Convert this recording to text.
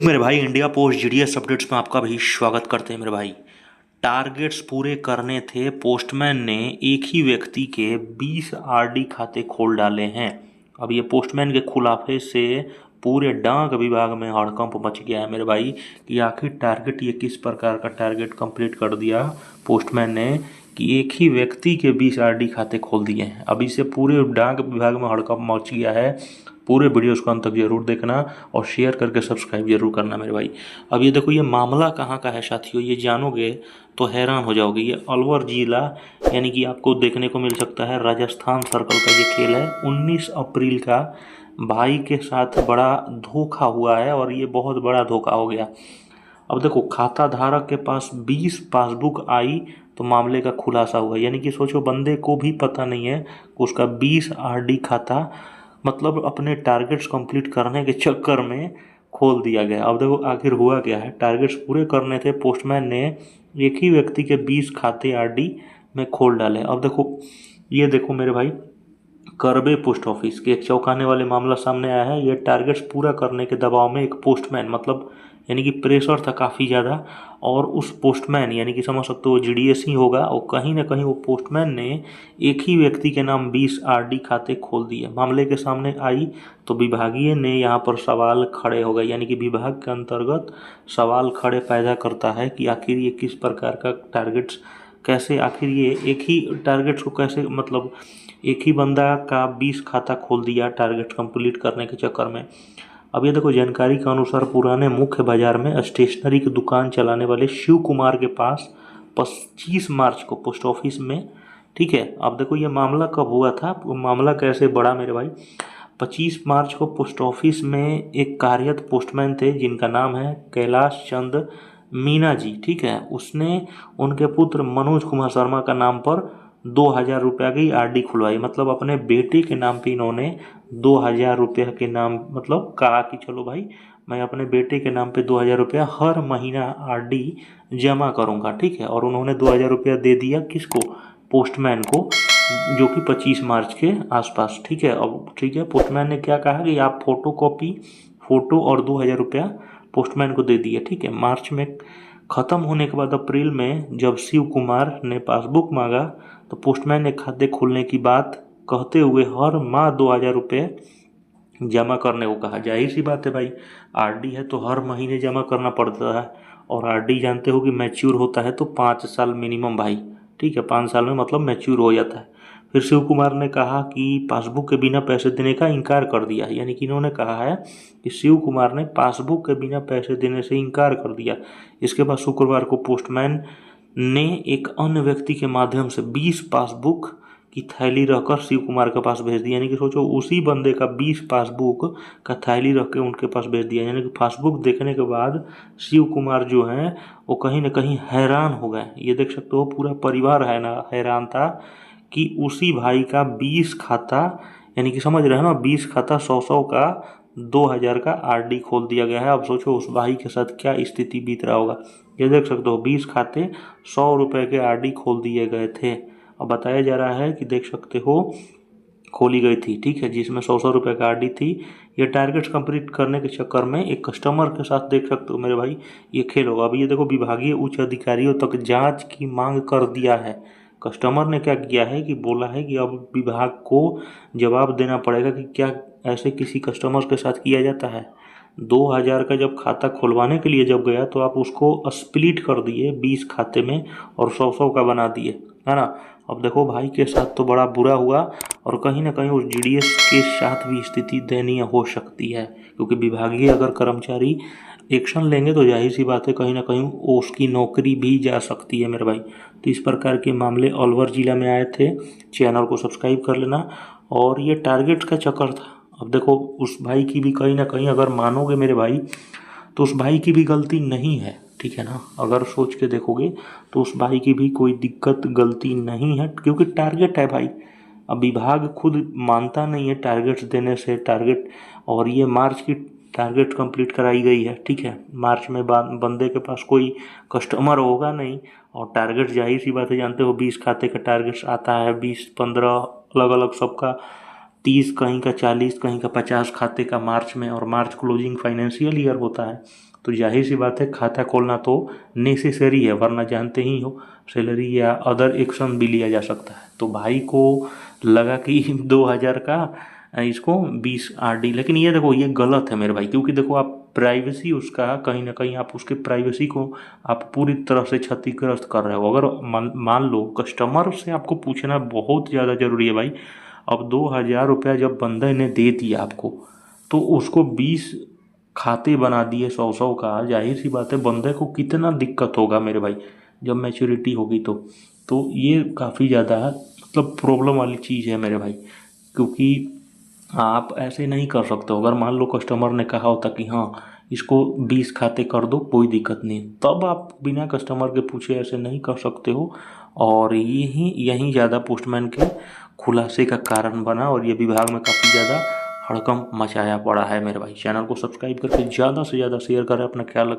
मेरे भाई India post GDS updates में आपका भी स्वागत करते हैं मेरे भाई। टारगेट्स पूरे करने थे, पोस्टमैन ने एक ही व्यक्ति के 20 आरडी खाते खोल डाले हैं। अब ये पोस्टमैन के खुलाफे से पूरे डाक विभाग में हड़कंप मच गया है मेरे भाई कि आखिर टारगेट ये किस प्रकार का टारगेट कंप्लीट कर दिया पोस्टमैन ने कि एक ही व्यक्ति के 20 आरडी खाते खोल दिए हैं। अब इससे पूरे डाक विभाग में हड़कंप मच गया है। पूरे वीडियोस को अंत तक जरूर देखना और शेयर करके सब्सक्राइब जरूर करना मेरे भाई। अब ये देखो, ये मामला कहाँ का है साथियों, ये जानोगे तो हैरान हो जाओगे। ये अलवर जिला यानी कि आपको देखने को मिल सकता है राजस्थान सर्कल का ये खेल है। 19 अप्रैल का भाई के साथ बड़ा धोखा हुआ है और ये बहुत बड़ा धोखा हो गया। अब देखो, खाता धारक के पास 20 पासबुक आई तो मामले का खुलासा हुआ। यानी कि सोचो, बंदे को भी पता नहीं है कि उसका 20 आरडी खाता मतलब अपने टारगेट्स कंप्लीट करने के चक्कर में खोल दिया गया। अब देखो आखिर हुआ क्या है। टारगेट्स पूरे करने थे, पोस्टमैन ने एक ही व्यक्ति के 20 खाते आरडी में खोल डाले। अब देखो, ये देखो मेरे भाई, करबे पोस्ट ऑफिस के एक चौंकाने वाले मामला सामने आया है। ये टारगेट्स पूरा करने के दबाव में एक पोस्टमैन मतलब यानी कि प्रेशर था काफ़ी ज़्यादा, और उस पोस्टमैन यानी कि समझ सकते हो जीडीएस ही होगा, और कहीं ना कहीं वो पोस्टमैन ने एक ही व्यक्ति के नाम 20 आरडी खाते खोल दिए। मामले के सामने आई तो विभागीय ने यहाँ पर सवाल खड़े हो गए, यानी कि विभाग के अंतर्गत सवाल खड़े पैदा करता है कि आखिर ये किस प्रकार का टारगेट्स, कैसे आखिर ये एक ही टारगेट्स को कैसे मतलब एक ही बंदा का 20 खाता खोल दिया टारगेट कंप्लीट करने के चक्कर में। अब ये देखो, जानकारी के अनुसार पुराने मुख्य बाजार में स्टेशनरी की दुकान चलाने वाले शिव कुमार के पास 25 मार्च को पोस्ट ऑफिस में, ठीक है। अब देखो ये मामला कब हुआ था, मामला कैसे बढ़ा मेरे भाई। 25 मार्च को पोस्ट ऑफिस में एक कार्यरत पोस्टमैन थे जिनका नाम है कैलाश चंद मीना जी, ठीक है। उसने उनके पुत्र मनोज कुमार शर्मा का नाम पर 2000 रुपया की आरडी खुलवाई। मतलब अपने बेटे के नाम पे इन्होंने 2000 रुपया के नाम मतलब कहा कि चलो भाई, मैं अपने बेटे के नाम पे 2000 रुपया हर महीना आरडी जमा करूंगा, ठीक है। और उन्होंने 2000 रुपया दे दिया किसको, पोस्टमैन को, जो कि 25 मार्च के आसपास, ठीक है। अब ठीक है, पोस्टमैन ने क्या कहा कि आप फोटो कॉपी, फोटो और 2000 रुपया पोस्टमैन को दे दिए, ठीक है। मार्च में ख़त्म होने के बाद अप्रैल में जब शिव कुमार ने पासबुक मांगा तो पोस्टमैन ने खाते खोलने की बात कहते हुए हर माह 2000 रुपये जमा करने को कहा। जाहिर सी बात है भाई, आरडी है तो हर महीने जमा करना पड़ता है, और आरडी जानते हो कि मैच्योर होता है तो 5 साल मिनिमम भाई, ठीक है। 5 साल में मतलब मैच्योर हो जाता है। फिर शिव कुमार ने कहा कि पासबुक के बिना पैसे देने का इनकार कर दिया। यानी कि इन्होंने कहा है कि शिव कुमार ने पासबुक के बिना पैसे देने से इनकार कर दिया। इसके बाद शुक्रवार को पोस्टमैन ने एक अन्य व्यक्ति के माध्यम से 20 पासबुक की थैली रखकर शिव कुमार के पास भेज दिया। यानी कि सोचो, उसी बंदे का 20 पासबुक का थैली रख के उनके पास भेज दिया। यानी कि पासबुक देखने के बाद शिव कुमार जो हैं वो कहीं ना कहीं हैरान हो गए। ये देख सकते हो, पूरा परिवार है ना हैरान था कि उसी भाई का 20 खाता, यानी कि समझ रहे हो ना, 20 खाता 100 का 2000 का आरडी खोल दिया गया है। अब सोचो उस भाई के साथ क्या स्थिति बीत रहा होगा। ये देख सकते हो, 20 खाते 100 रुपये के आरडी खोल दिए गए थे। अब बताया जा रहा है कि देख सकते हो खोली गई थी, ठीक है, जिसमें 100 रुपये का आरडी थी। ये टारगेट्स कंप्लीट करने के चक्कर में एक कस्टमर के साथ देख सकते हो मेरे भाई ये खेल होगा। अब ये देखो, विभागीय उच्च अधिकारियों तक जांच की मांग कर दिया है। कस्टमर ने क्या किया है कि बोला है कि अब विभाग को जवाब देना पड़ेगा कि क्या ऐसे किसी कस्टमर के साथ किया जाता है। 2000 का जब खाता खुलवाने के लिए जब गया तो आप उसको स्प्लिट कर दिए 20 खाते में और 100 का बना दिए, है ना। अब देखो भाई के साथ तो बड़ा बुरा हुआ, और कहीं ना कहीं उस जीडीएस के साथ भी स्थिति दयनीय हो सकती है, क्योंकि विभागीय अगर कर्मचारी एक्शन लेंगे तो जाहिर सी बात है कहीं ना कहीं उसकी नौकरी भी जा सकती है मेरे भाई। तो इस प्रकार के मामले अलवर जिला में आए थे। चैनल को सब्सक्राइब कर लेना। और ये टारगेट का चक्कर था। अब देखो, उस भाई की भी कहीं ना कहीं अगर मानोगे मेरे भाई तो उस भाई की भी गलती नहीं है, ठीक है ना। अगर सोच के देखोगे तो उस भाई की भी कोई दिक्कत गलती नहीं है, क्योंकि टारगेट है भाई। अब विभाग खुद मानता नहीं है टारगेट्स देने से, टारगेट, और ये मार्च की टारगेट कंप्लीट कराई गई है, ठीक है। मार्च में बंदे के पास कोई कस्टमर होगा नहीं, और टारगेट जाहिर सी बात है जानते हो 20 खाते का टारगेट आता है, 20 15 अलग अलग सबका 30, कहीं का 40, कहीं का 50 खाते का मार्च में, और मार्च क्लोजिंग फाइनेंशियल ईयर होता है, तो जाहिर सी बात है खाता खोलना तो नेसेसरी है, वरना जानते ही हो सैलरी या अदर एक्शन भी लिया जा सकता है। तो भाई को लगा कि 2000 का इसको 20 आरडी, लेकिन ये देखो ये गलत है मेरे भाई, क्योंकि देखो आप प्राइवेसी उसका कहीं ना कहीं आप उसके प्राइवेसी को आप पूरी तरह से क्षतिग्रस्त कर रहे हो। अगर मान लो कस्टमर से आपको पूछना बहुत ज़्यादा ज़रूरी है भाई। अब 2000 रुपया जब बंदे ने दे दिया आपको, तो उसको 20 खाते बना दिए 100-100 का, जाहिर सी बात है बंदे को कितना दिक्कत होगा मेरे भाई जब मैच्योरिटी होगी तो ये काफ़ी ज़्यादा मतलब प्रॉब्लम वाली चीज़ है मेरे भाई, क्योंकि आप ऐसे नहीं कर सकते हो। अगर मान लो कस्टमर ने कहा होता कि हाँ इसको 20 खाते कर दो कोई दिक्कत नहीं, तब आप बिना कस्टमर के पूछे ऐसे नहीं कर सकते हो। और यही ज़्यादा पोस्टमैन के खुलासे का कारण बना, और ये विभाग में काफ़ी ज़्यादा हड़कंप मचाया पड़ा है मेरे भाई। चैनल को सब्सक्राइब करके ज़्यादा से ज़्यादा शेयर करें। अपना ख्याल रखें।